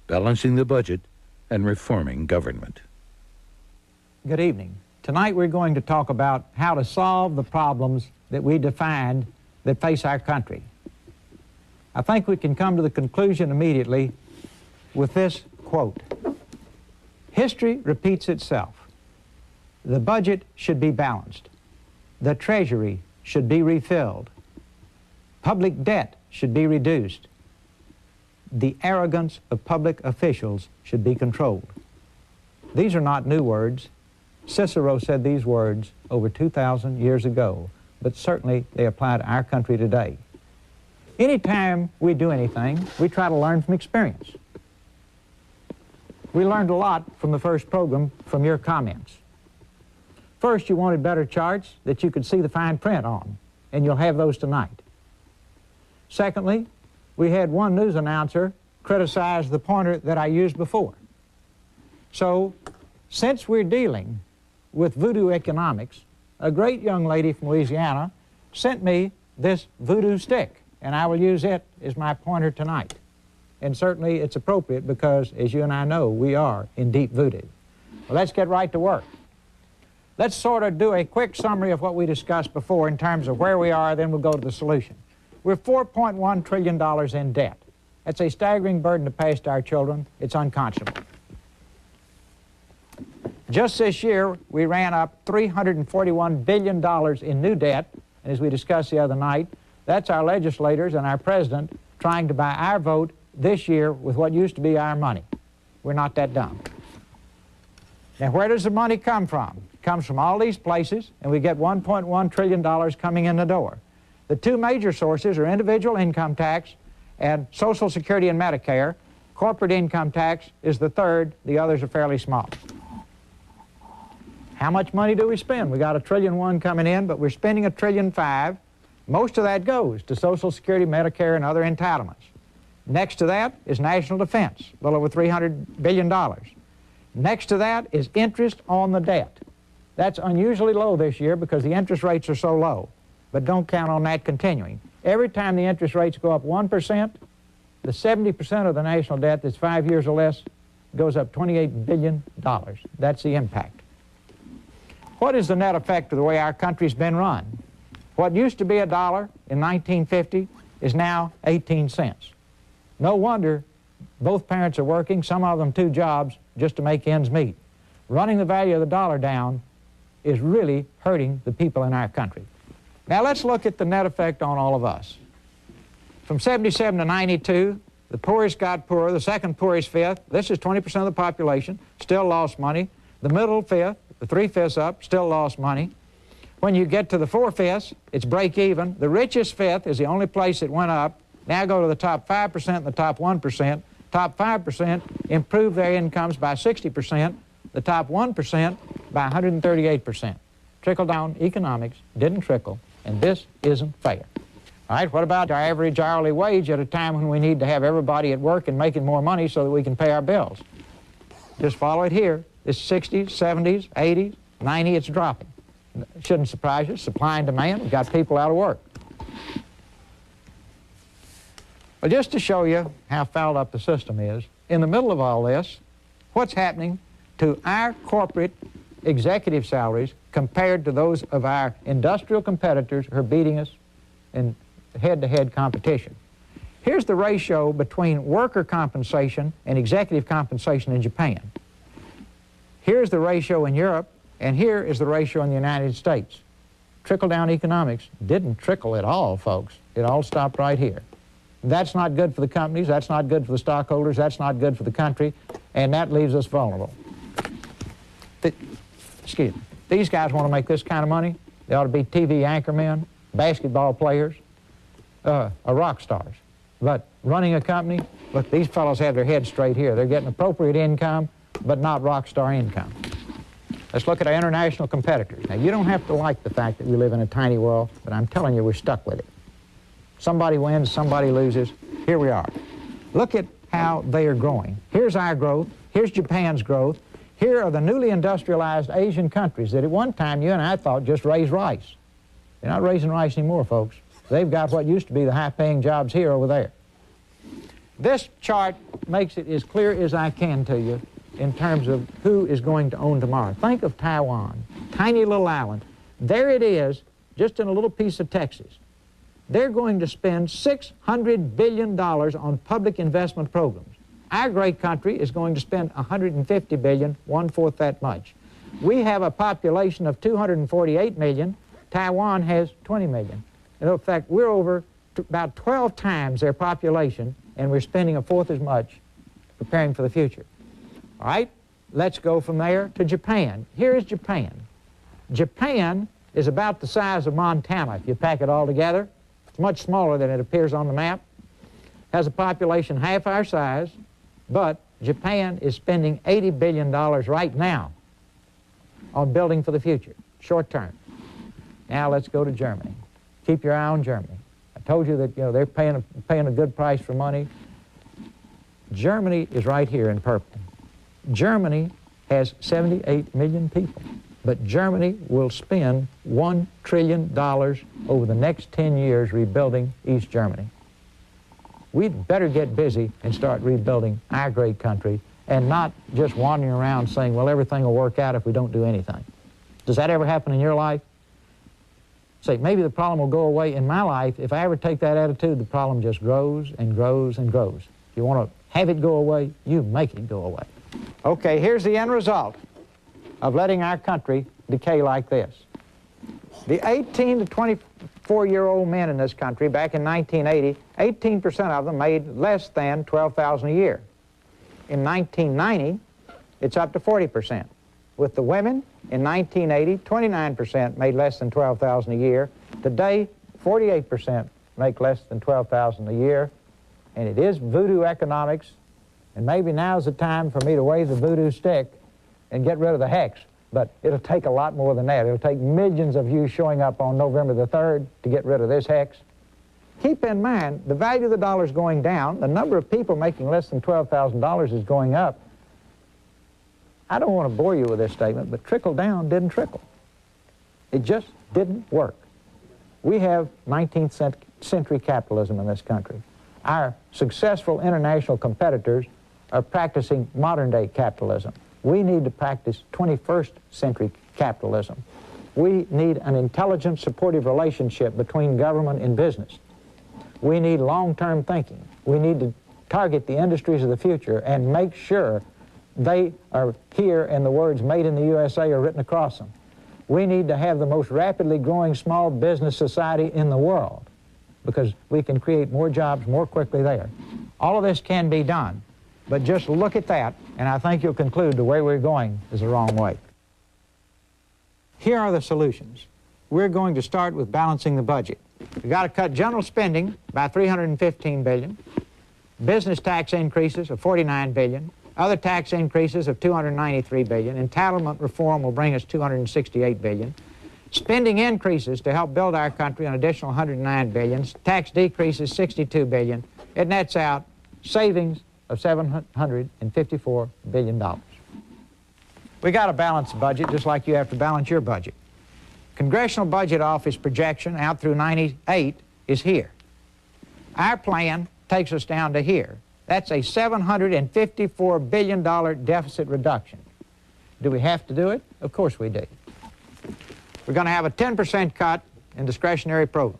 balancing the budget and reforming government. Good evening. Tonight we're going to talk about how to solve the problems that we defined that face our country. I think we can come to the conclusion immediately with this quote. History repeats itself. The budget should be balanced. The treasury should be refilled. Public debt should be reduced. The arrogance of public officials should be controlled. These are not new words. Cicero said these words over 2,000 years ago, but certainly they apply to our country today. Anytime we do anything, we try to learn from experience. We learned a lot from the first program from your comments. First, you wanted better charts that you could see the fine print on, and you'll have those tonight. Secondly, we had one news announcer criticize the pointer that I used before. So, since we're dealing with voodoo economics, a great young lady from Louisiana sent me this voodoo stick, and I will use it as my pointer tonight. And certainly it's appropriate because, as you and I know, we are in deep voodoo. Well, let's get right to work. Let's sort of do a quick summary of what we discussed before in terms of where we are, then we'll go to the solution. We're $4.1 trillion in debt. That's a staggering burden to pass to our children. It's unconscionable. Just this year, we ran up $341 billion in new debt, and as we discussed the other night, that's our legislators and our president trying to buy our vote this year with what used to be our money. We're not that dumb. Now, where does the money come from? It comes from all these places, and we get $1.1 trillion coming in the door. The two major sources are individual income tax and Social Security and Medicare. Corporate income tax is the third. The others are fairly small. How much money do we spend? We got $1.1 trillion coming in, but we're spending $1.5 trillion. Most of that goes to Social Security, Medicare, and other entitlements. Next to that is national defense, a little over $300 billion. Next to that is interest on the debt. That's unusually low this year because the interest rates are so low, but don't count on that continuing. Every time the interest rates go up 1%, the 70% of the national debt that's 5 years or less goes up $28 billion. That's the impact. What is the net effect of the way our country's been run? What used to be $1 in 1950 is now 18 cents. No wonder both parents are working, some of them 2 jobs, just to make ends meet. Running the value of the dollar down is really hurting the people in our country. Now let's look at the net effect on all of us. From 77 to 92, the poorest got poorer, the second poorest fifth, this is 20% of the population, still lost money. The middle fifth, the 3/5 up, still lost money. When you get to the 4/5, it's break even. The richest fifth is the only place it went up. Now go to the top 5% and the top 1%. Top 5% improved their incomes by 60%. The top 1% by 138%. Trickle-down economics didn't trickle, and this isn't fair. All right, what about our average hourly wage at a time when we need to have everybody at work and making more money so that we can pay our bills? Just follow it here. It's 60s, 70s, 80s, 90, it's dropping. It shouldn't surprise you. Supply and demand, we've got people out of work. Well, just to show you how fouled up the system is, in the middle of all this, what's happening to our corporate executive salaries compared to those of our industrial competitors who are beating us in head-to-head competition. Here's the ratio between worker compensation and executive compensation in Japan. Here's the ratio in Europe, and here is the ratio in the United States. Trickle-down economics didn't trickle at all, folks. It all stopped right here. That's not good for the companies, that's not good for the stockholders, that's not good for the country, and that leaves us vulnerable. Excuse me. These guys want to make this kind of money. They ought to be TV anchormen, basketball players, rock stars. But running a company, look, these fellows have their heads straight here. They're getting appropriate income, but not rock star income. Let's look at our international competitors. Now, you don't have to like the fact that we live in a tiny world, but I'm telling you, we're stuck with it. Somebody wins, somebody loses. Here we are. Look at how they are growing. Here's our growth. Here's Japan's growth. Here are the newly industrialized Asian countries that at one time you and I thought just raised rice. They're not raising rice anymore, folks. They've got what used to be the high-paying jobs here over there. This chart makes it as clear as I can to you in terms of who is going to own tomorrow. Think of Taiwan, tiny little island. There it is, just in a little piece of Texas. They're going to spend $600 billion on public investment programs. Our great country is going to spend $150 billion, one-fourth that much. We have a population of 248 million. Taiwan has 20 million. In fact, we're over about 12 times their population, and we're spending a fourth as much preparing for the future. All right, let's go from there to Japan. Here is Japan. Japan is about the size of Montana if you pack it all together. It's much smaller than it appears on the map. Has a population half our size, but Japan is spending $80 billion right now on building for the future, short term. Now let's go to Germany. Keep your eye on Germany. I told you that they're paying a good price for money. Germany is right here in purple. Germany has 78 million people, but Germany will spend $1 trillion over the next 10 years rebuilding East Germany. We'd better get busy and start rebuilding our great country and not just wandering around saying, well, everything will work out if we don't do anything. Does that ever happen in your life? Say, maybe the problem will go away in my life. If I ever take that attitude, the problem just grows and grows and grows. If you want to have it go away, you make it go away. Okay, here's the end result of letting our country decay like this. The 18 to 24-year-old men in this country back in 1980, 18% of them made less than $12,000 a year. In 1990, it's up to 40%. With the women, in 1980, 29% made less than $12,000 a year. Today, 48% make less than $12,000 a year. And it is voodoo economics, and maybe now's the time for me to wave the voodoo stick and get rid of the hex. But it'll take a lot more than that. It'll take millions of you showing up on November the 3rd to get rid of this hex. Keep in mind, the value of the dollar is going down. The number of people making less than $12,000 is going up. I don't want to bore you with this statement, but trickle down didn't trickle. It just didn't work. We have 19th century capitalism in this country. Our successful international competitors are practicing modern-day capitalism. We need to practice 21st century capitalism. We need an intelligent, supportive relationship between government and business. We need long-term thinking. We need to target the industries of the future and make sure they are here and the words "Made in the USA" are written across them. We need to have the most rapidly growing small business society in the world because we can create more jobs more quickly there. All of this can be done, but just look at that, and I think you'll conclude the way we're going is the wrong way. Here are the solutions. We're going to start with balancing the budget. We've got to cut general spending by $315 billion, business tax increases of $49 billion, other tax increases of $293 billion, entitlement reform will bring us $268 billion, spending increases to help build our country an additional $109 billion, tax decreases $62 billion, it nets out savings of $754 billion. We got to balance the budget just like you have to balance your budget. Congressional Budget Office projection out through 98 is here. Our plan takes us down to here. That's a $754 billion deficit reduction. Do we have to do it? Of course we do. We're going to have a 10% cut in discretionary programs.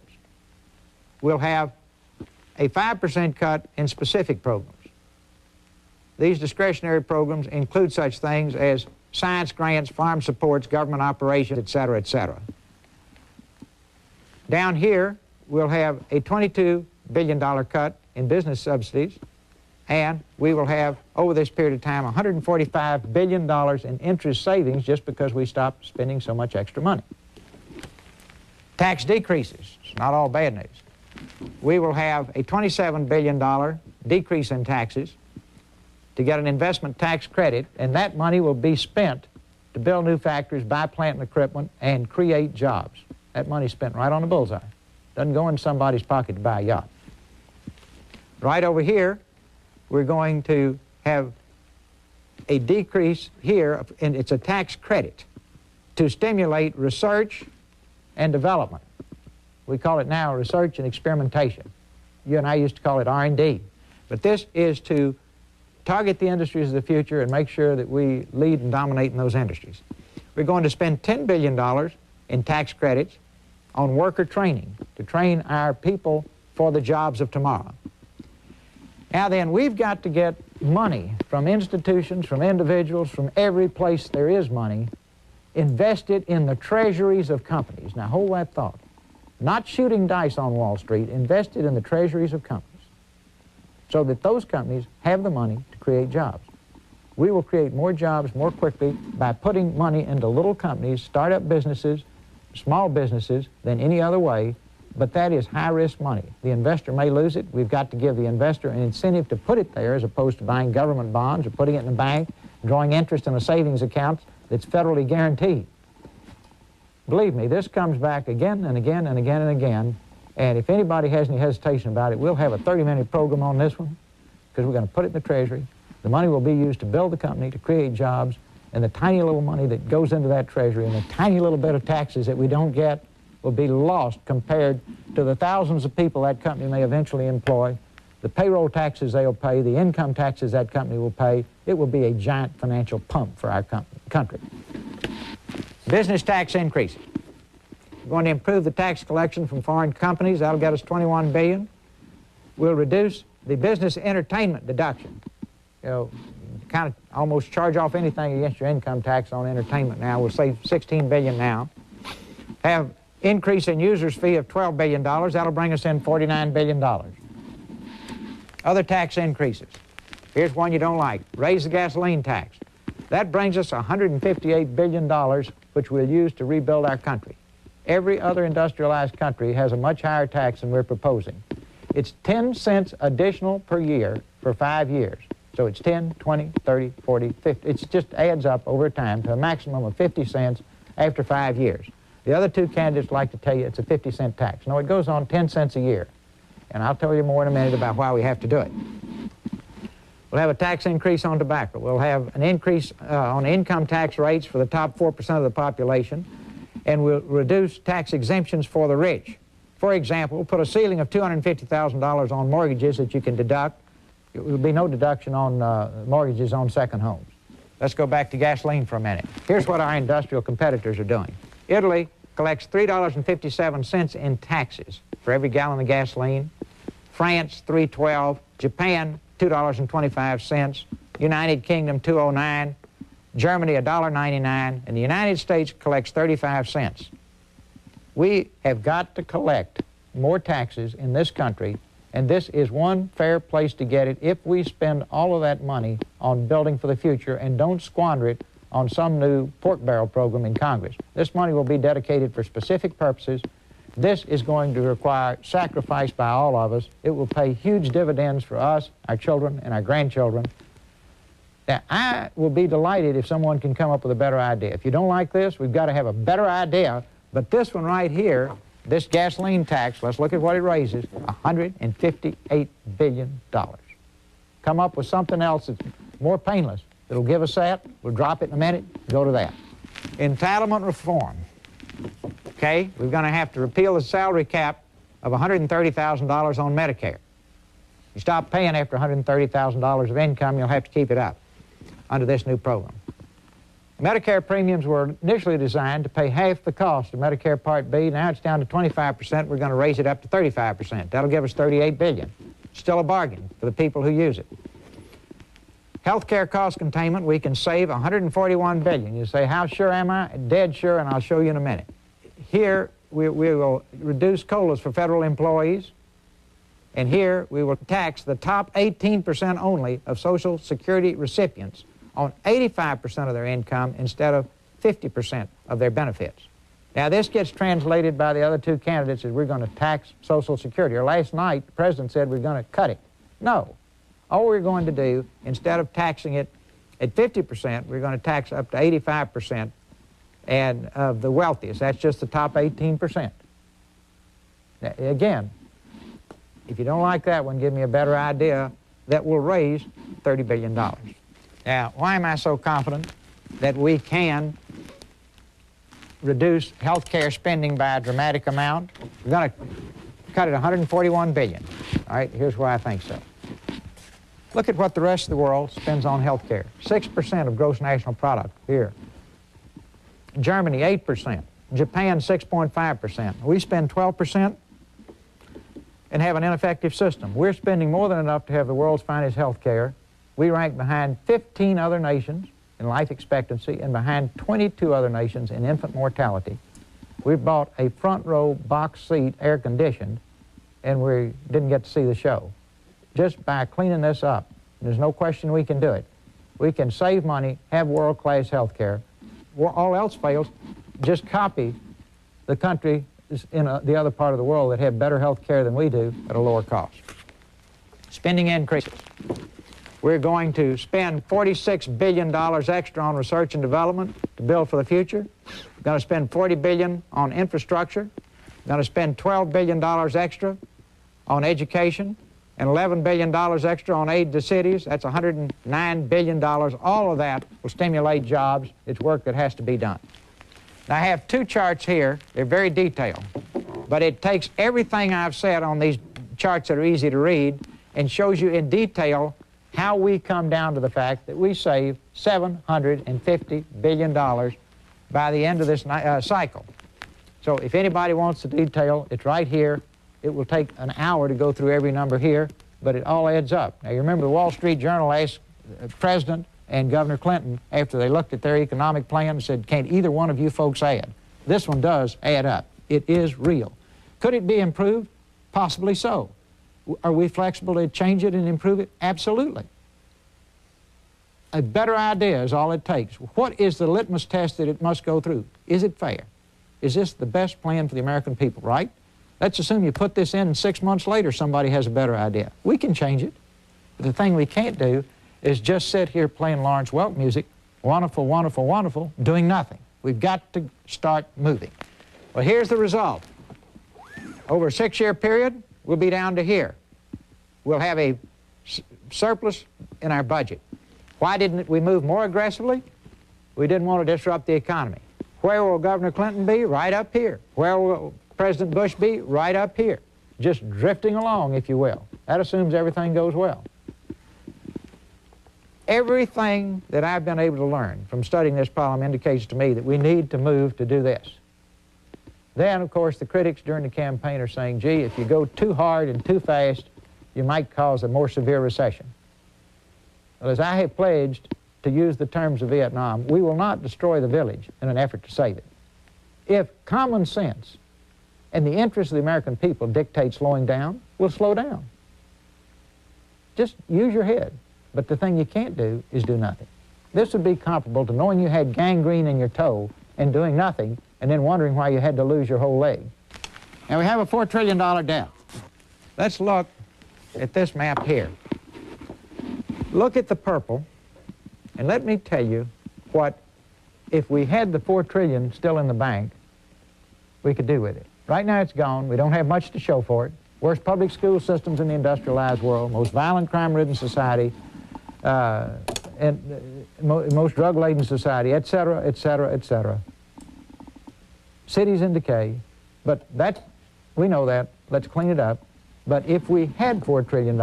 We'll have a 5% cut in specific programs. These discretionary programs include such things as science grants, farm supports, government operations, et cetera, et cetera. Down here, we'll have a $22 billion cut in business subsidies, and we will have, over this period of time, $145 billion in interest savings just because we stopped spending so much extra money. Tax decreases, it's not all bad news. We will have a $27 billion decrease in taxes to get an investment tax credit, and that money will be spent to build new factories, buy plant and equipment, and create jobs. That money's spent right on the bullseye. Doesn't go in somebody's pocket to buy a yacht. Right over here, we're going to have a decrease here, and it's a tax credit to stimulate research and development. We call it now research and experimentation. You and I used to call it R&D. But this is to target the industries of the future and make sure that we lead and dominate in those industries. We're going to spend $10 billion in tax credits on worker training to train our people for the jobs of tomorrow. Now then, we've got to get money from institutions, from individuals, from every place there is money, invested in the treasuries of companies. Now hold that thought. Not shooting dice on Wall Street, invested in the treasuries of companies so that those companies have the money to create jobs. We will create more jobs more quickly by putting money into little companies, startup businesses, small businesses than any other way, but that is high-risk money. The investor may lose it. We've got to give the investor an incentive to put it there as opposed to buying government bonds or putting it in a bank, drawing interest in a savings account that's federally guaranteed. Believe me, this comes back again and again and again and again, and if anybody has any hesitation about it, we'll have a 30-minute program on this one because we're going to put it in the Treasury. The money will be used to build the company, to create jobs, and the tiny little money that goes into that Treasury and the tiny little bit of taxes that we don't get will be lost compared to the thousands of people that company may eventually employ, the payroll taxes they'll pay, the income taxes that company will pay. It will be a giant financial pump for our country. Business tax increases. We're going to improve the tax collection from foreign companies. That'll get us $21 billion. We'll reduce the business entertainment deduction. You know, kind of almost charge off anything against your income tax on entertainment now. We'll save $16 billion now. Have increase in user's fee of $12 billion. That'll bring us in $49 billion. Other tax increases. Here's one you don't like. Raise the gasoline tax. That brings us $158 billion, which we'll use to rebuild our country. Every other industrialized country has a much higher tax than we're proposing. It's 10 cents additional per year for 5 years. So it's 10, 20, 30, 40, 50. It just adds up over time to a maximum of 50 cents after 5 years. The other two candidates like to tell you it's a 50-cent tax. No, it goes on 10 cents a year. And I'll tell you more in a minute about why we have to do it. We'll have a tax increase on tobacco. We'll have an increase on income tax rates for the top 4% of the population. And we'll reduce tax exemptions for the rich. For example, we'll put a ceiling of $250,000 on mortgages that you can deduct. There will be no deduction on mortgages on second homes. Let's go back to gasoline for a minute. Here's what our industrial competitors are doing. Italy collects $3.57 in taxes for every gallon of gasoline. France, $3.12. Japan, $2.25. United Kingdom, $2.09. Germany, $1.99. And the United States collects 35 cents. We have got to collect more taxes in this country, and this is one fair place to get it if we spend all of that money on building for the future and don't squander it on some new pork barrel program in Congress. This money will be dedicated for specific purposes. This is going to require sacrifice by all of us. It will pay huge dividends for us, our children, and our grandchildren. Now, I will be delighted if someone can come up with a better idea. If you don't like this, we've got to have a better idea. But this one right here, this gasoline tax, let's look at what it raises, $158 billion. Come up with something else that's more painless. It'll give us that. We'll drop it in a minute, go to that. Entitlement reform. Okay, we're going to have to repeal the salary cap of $130,000 on Medicare. You stop paying after $130,000 of income, you'll have to keep it up under this new program. Medicare premiums were initially designed to pay half the cost of Medicare Part B. Now it's down to 25%. We're going to raise it up to 35%. That'll give us $38 billion. Still a bargain for the people who use it. Health care cost containment, we can save $141 billion. You say, how sure am I? Dead sure, and I'll show you in a minute. Here, we will reduce COLAs for federal employees, and here we will tax the top 18% only of Social Security recipients on 85% of their income instead of 50% of their benefits. Now, this gets translated by the other two candidates as we're going to tax Social Security. Or last night, the president said we're going to cut it. No. All we're going to do, instead of taxing it at 50%, we're going to tax up to 85% and of the wealthiest. That's just the top 18%. Now, again, if you don't like that one, give me a better idea that will raise $30 billion. Now, why am I so confident that we can reduce health care spending by a dramatic amount? We're going to cut it $141 billion. All right, here's why I think so. Look at what the rest of the world spends on health care. 6% of gross national product here. Germany, 8%. Japan, 6.5%. We spend 12% and have an ineffective system. We're spending more than enough to have the world's finest health care. We rank behind 15 other nations in life expectancy and behind 22 other nations in infant mortality. We bought a front row box seat, air conditioned, and we didn't get to see the show. Just by cleaning this up, there's no question we can do it. We can save money, have world-class health care. All else fails, just copy the country in the other part of the world that have better health care than we do at a lower cost. Spending increases. We're going to spend $46 billion extra on research and development to build for the future. We're going to spend $40 billion on infrastructure. We're going to spend $12 billion extra on education and $11 billion extra on aid to cities. That's $109 billion. All of that will stimulate jobs. It's work that has to be done. Now, I have two charts here. They're very detailed, but it takes everything I've said on these charts that are easy to read and shows you in detail how we come down to the fact that we save $750 billion by the end of this cycle. So if anybody wants the detail, it's right here. It will take an hour to go through every number here, but it all adds up. Now, you remember the Wall Street Journal asked the President and Governor Clinton, after they looked at their economic plan, and said, can't either one of you folks add? This one does add up. It is real. Could it be improved? Possibly so. Are we flexible to change it and improve it? Absolutely. A better idea is all it takes. What is the litmus test that it must go through? Is it fair? Is this the best plan for the American people, right? Let's assume you put this in and 6 months later somebody has a better idea. We can change it. But the thing we can't do is just sit here playing Lawrence Welk music, wonderful, wonderful, wonderful, doing nothing. We've got to start moving. Well, here's the result. Over a 6-year period, we'll be down to here. We'll have a surplus in our budget. Why didn't we move more aggressively? We didn't want to disrupt the economy. Where will Governor Clinton be? Right up here. Where will President Bush be? Right up here. Just drifting along, if you will. That assumes everything goes well. Everything that I've been able to learn from studying this problem indicates to me that we need to move to do this. Then, of course, the critics during the campaign are saying, gee, if you go too hard and too fast, you might cause a more severe recession. Well, as I have pledged to use the terms of Vietnam, we will not destroy the village in an effort to save it. If common sense and the interests of the American people dictate slowing down, we'll slow down. Just use your head. But the thing you can't do is do nothing. This would be comparable to knowing you had gangrene in your toe and doing nothing and then wondering why you had to lose your whole leg. Now, we have a $4 trillion debt. Let's look at this map here. Look at the purple, and let me tell you what, if we had the $4 trillion still in the bank, we could do with it. Right now it's gone. We don't have much to show for it. Worst public school systems in the industrialized world, most violent crime-ridden society, and most drug-laden society, et cetera, et cetera, et cetera. Cities in decay, but we know that. Let's clean it up. But if we had $4 trillion,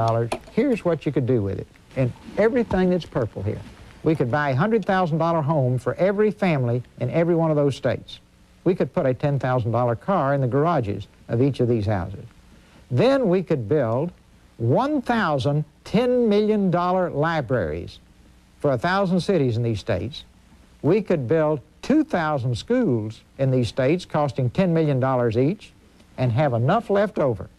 here's what you could do with it. And everything that's purple here. We could buy a $100,000 home for every family in every one of those states. We could put a $10,000 car in the garages of each of these houses. Then we could build 1,000 $10 million libraries for 1,000 cities in these states. We could build 2,000 schools in these states costing $10 million each and have enough left over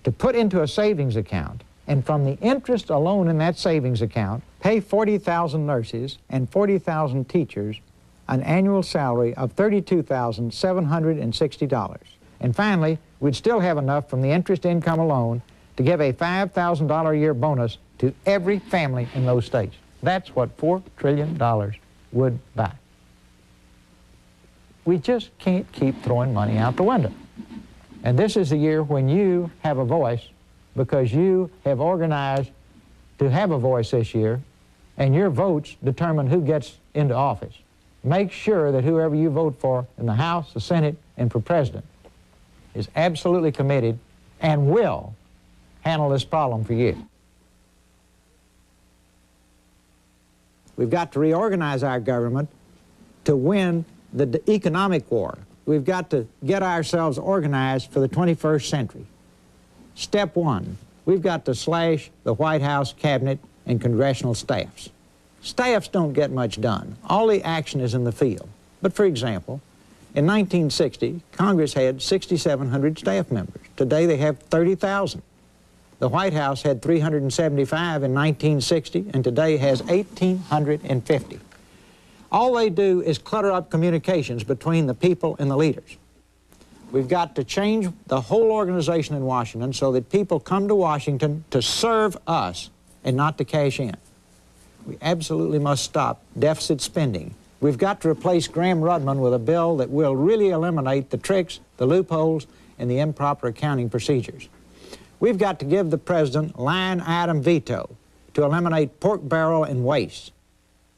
to put into a savings account, and from the interest alone in that savings account, pay 40,000 nurses and 40,000 teachers an annual salary of $32,760. And finally, we'd still have enough from the interest income alone to give a $5,000 a year bonus to every family in those states. That's what $4 trillion would buy. We just can't keep throwing money out the window. And this is the year when you have a voice, because you have organized to have a voice this year, and your votes determine who gets into office. Make sure that whoever you vote for in the House, the Senate, and for President is absolutely committed and will handle this problem for you. We've got to reorganize our government to win the economic war. We've got to get ourselves organized for the 21st century. Step one, we've got to slash the White House, cabinet, and congressional staffs. Staffs don't get much done. All the action is in the field. But for example, in 1960, Congress had 6,700 staff members. Today they have 30,000. The White House had 375 in 1960, and today has 1,850. All they do is clutter up communications between the people and the leaders. We've got to change the whole organization in Washington so that people come to Washington to serve us and not to cash in. We absolutely must stop deficit spending. We've got to replace Graham-Rudman with a bill that will really eliminate the tricks, the loopholes, and the improper accounting procedures. We've got to give the president line item veto to eliminate pork barrel and waste.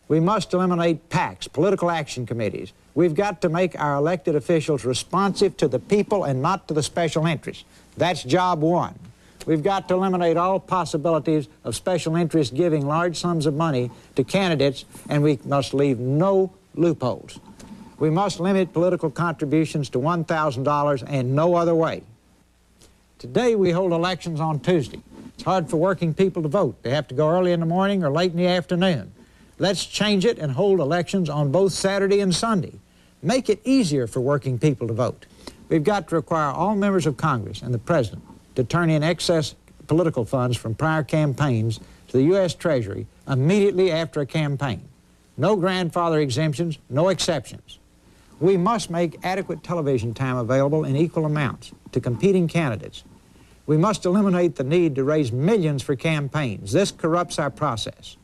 We must eliminate PACs, political action committees. We've got to make our elected officials responsive to the people and not to the special interests. That's job one. We've got to eliminate all possibilities of special interests giving large sums of money to candidates, and we must leave no loopholes. We must limit political contributions to $1,000 and no other way. Today we hold elections on Tuesday. It's hard for working people to vote. They have to go early in the morning or late in the afternoon. Let's change it and hold elections on both Saturday and Sunday. Make it easier for working people to vote. We've got to require all members of Congress and the President to turn in excess political funds from prior campaigns to the U.S. Treasury immediately after a campaign. No grandfather exemptions, no exceptions. We must make adequate television time available in equal amounts to competing candidates. We must eliminate the need to raise millions for campaigns. This corrupts our process.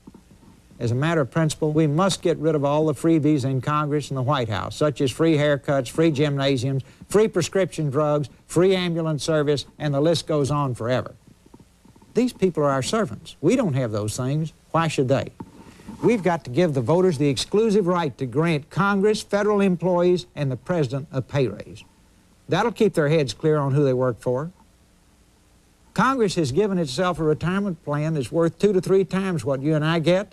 As a matter of principle, we must get rid of all the freebies in Congress and the White House, such as free haircuts, free gymnasiums, free prescription drugs, free ambulance service, and the list goes on forever. These people are our servants. We don't have those things. Why should they? We've got to give the voters the exclusive right to grant Congress, federal employees, and the President a pay raise. That'll keep their heads clear on who they work for. Congress has given itself a retirement plan that's worth 2 to 3 times what you and I get.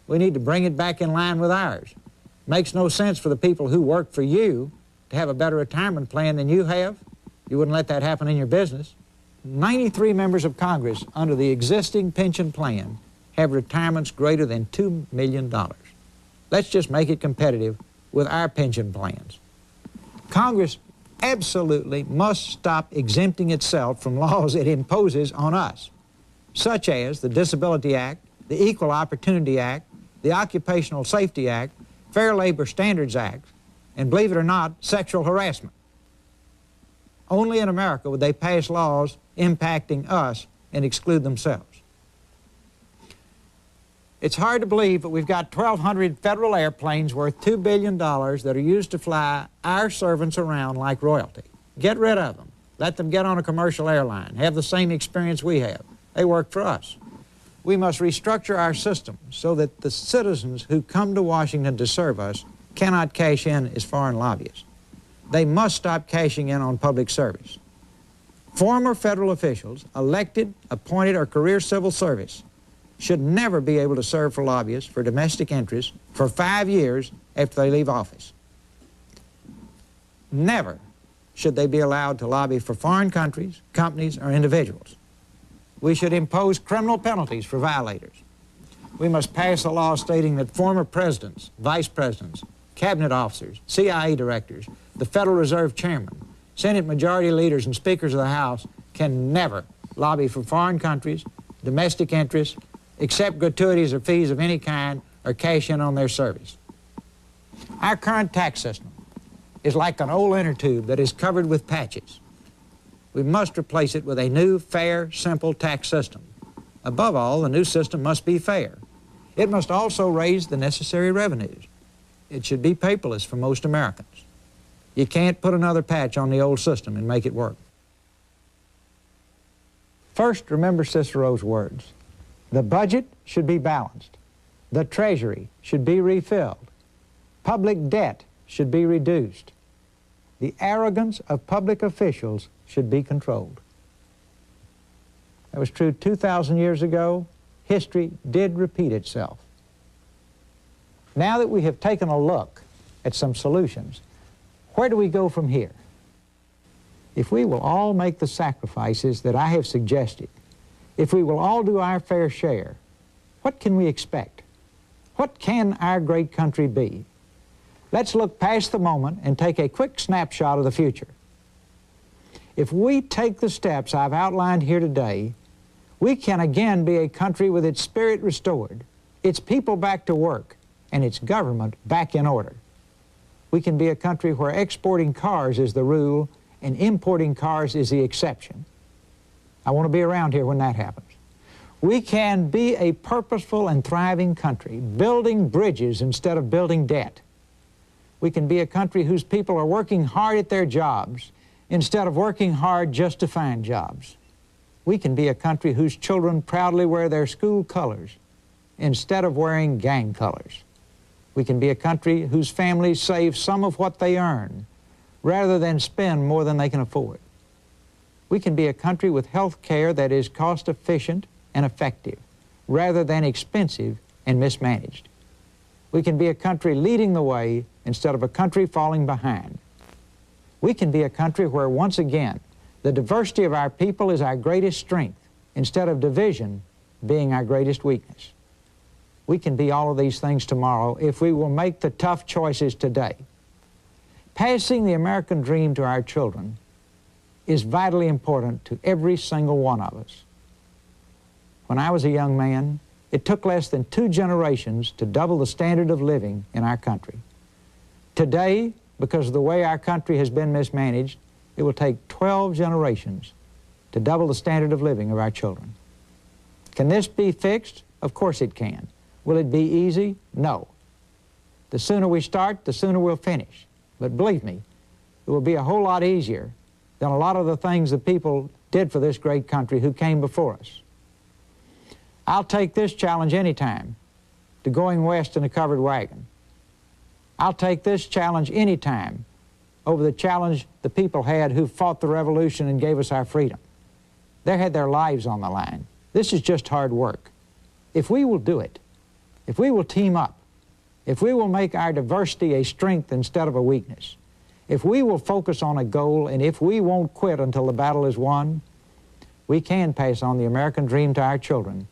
We need to bring it back in line with ours. Makes no sense for the people who work for you to have a better retirement plan than you have. You wouldn't let that happen in your business. 93 members of Congress under the existing pension plan have retirements greater than $2 million. Let's just make it competitive with our pension plans. Congress absolutely must stop exempting itself from laws it imposes on us, such as the Disability Act, the Equal Opportunity Act, the Occupational Safety Act, Fair Labor Standards Act, and believe it or not, sexual harassment. Only in America would they pass laws impacting us and exclude themselves. It's hard to believe, but we've got 1,200 federal airplanes worth $2 billion that are used to fly our servants around like royalty. Get rid of them. Let them get on a commercial airline, have the same experience we have. They work for us. We must restructure our system so that the citizens who come to Washington to serve us cannot cash in as foreign lobbyists. They must stop cashing in on public service. Former federal officials, elected, appointed, or career civil service, should never be able to serve for lobbyists for domestic interests for 5 years after they leave office. Never should they be allowed to lobby for foreign countries, companies, or individuals. We should impose criminal penalties for violators. We must pass a law stating that former presidents, vice presidents, cabinet officers, CIA directors, the Federal Reserve chairman, Senate majority leaders, and speakers of the House can never lobby for foreign countries, domestic interests, accept gratuities or fees of any kind, or cash in on their service. Our current tax system is like an old inner tube that is covered with patches. We must replace it with a new, fair, simple tax system. Above all, the new system must be fair. It must also raise the necessary revenues. It should be paperless for most Americans. You can't put another patch on the old system and make it work. First, remember Cicero's words. The budget should be balanced. The Treasury should be refilled. Public debt should be reduced. The arrogance of public officials should be controlled. That was true 2,000 years ago. History did repeat itself. Now that we have taken a look at some solutions, where do we go from here? If we will all make the sacrifices that I have suggested, if we will all do our fair share, what can we expect? What can our great country be? Let's look past the moment and take a quick snapshot of the future. If we take the steps I've outlined here today, we can again be a country with its spirit restored, its people back to work, and its government back in order. We can be a country where exporting cars is the rule and importing cars is the exception. I want to be around here when that happens. We can be a purposeful and thriving country, building bridges instead of building debt. We can be a country whose people are working hard at their jobs instead of working hard just to find jobs. We can be a country whose children proudly wear their school colors instead of wearing gang colors. We can be a country whose families save some of what they earn rather than spend more than they can afford. We can be a country with health care that is cost-efficient and effective rather than expensive and mismanaged. We can be a country leading the way instead of a country falling behind. We can be a country where, once again, the diversity of our people is our greatest strength instead of division being our greatest weakness. We can be all of these things tomorrow if we will make the tough choices today. Passing the American dream to our children is vitally important to every single one of us. When I was a young man, it took less than 2 generations to double the standard of living in our country. Today, because of the way our country has been mismanaged, it will take 12 generations to double the standard of living of our children. Can this be fixed? Of course it can. Will it be easy? No. The sooner we start, the sooner we'll finish. But believe me, it will be a whole lot easier than a lot of the things the people did for this great country who came before us. I'll take this challenge anytime to going west in a covered wagon. I'll take this challenge anytime over the challenge the people had who fought the revolution and gave us our freedom. They had their lives on the line. This is just hard work. If we will do it, if we will team up, if we will make our diversity a strength instead of a weakness, if we will focus on a goal, and if we won't quit until the battle is won, we can pass on the American dream to our children,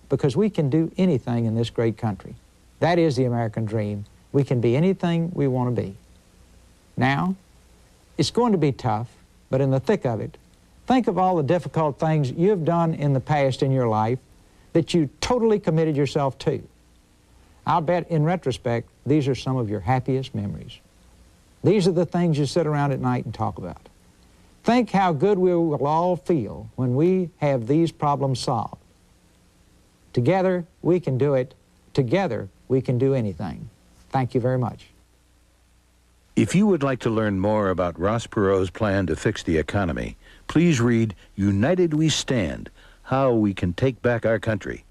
because we can do anything in this great country. That is the American dream. We can be anything we want to be. Now, it's going to be tough, but in the thick of it, think of all the difficult things you've done in the past in your life that you totally committed yourself to. I'll bet in retrospect, these are some of your happiest memories. These are the things you sit around at night and talk about. Think how good we will all feel when we have these problems solved. Together, we can do it. Together, we can do anything. Thank you very much. If you would like to learn more about Ross Perot's plan to fix the economy, please read United We Stand, How We Can Take Back Our Country.